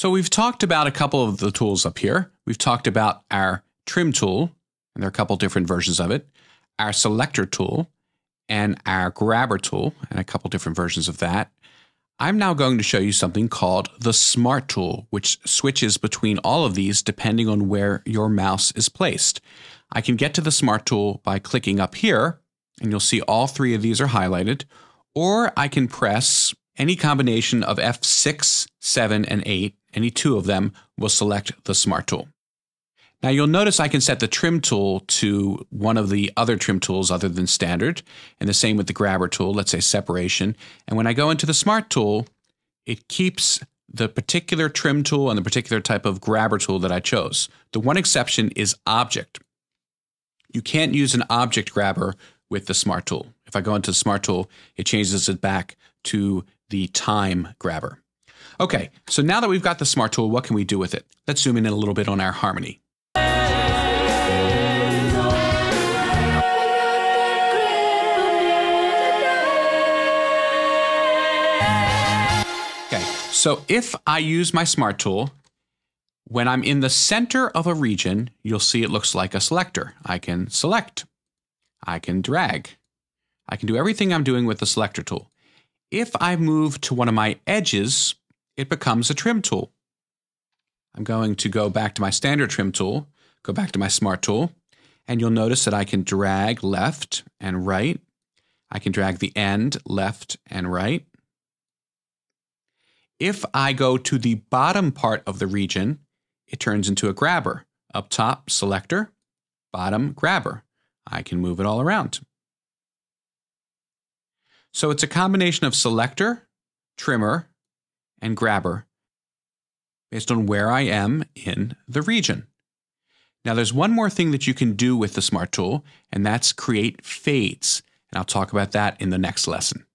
So we've talked about a couple of the tools up here. We've talked about our trim tool, and there are a couple different versions of it, our selector tool, and our grabber tool, and a couple different versions of that. I'm now going to show you something called the Smart tool, which switches between all of these depending on where your mouse is placed. I can get to the Smart tool by clicking up here, and you'll see all three of these are highlighted, or I can press any combination of F6, 7, and 8. Any two of them will select the Smart tool. Now you'll notice I can set the trim tool to one of the other trim tools other than standard, and the same with the grabber tool, let's say separation. And when I go into the Smart tool, it keeps the particular trim tool and the particular type of grabber tool that I chose. The one exception is object. You can't use an object grabber with the Smart tool. If I go into the Smart tool, it changes it back to the time grabber. Okay, so now that we've got the Smart tool, what can we do with it? Let's zoom in a little bit on our harmony. Okay, so if I use my Smart tool, when I'm in the center of a region, you'll see it looks like a selector. I can select, I can drag, I can do everything I'm doing with the selector tool. If I move to one of my edges, it becomes a trim tool. I'm going to go back to my standard trim tool, go back to my Smart tool, and you'll notice that I can drag left and right. I can drag the end left and right. If I go to the bottom part of the region, it turns into a grabber. Up top, selector, bottom, grabber. I can move it all around. So it's a combination of selector, trimmer, and grabber based on where I am in the region. Now there's one more thing that you can do with the Smart tool, and that's create fades. And I'll talk about that in the next lesson.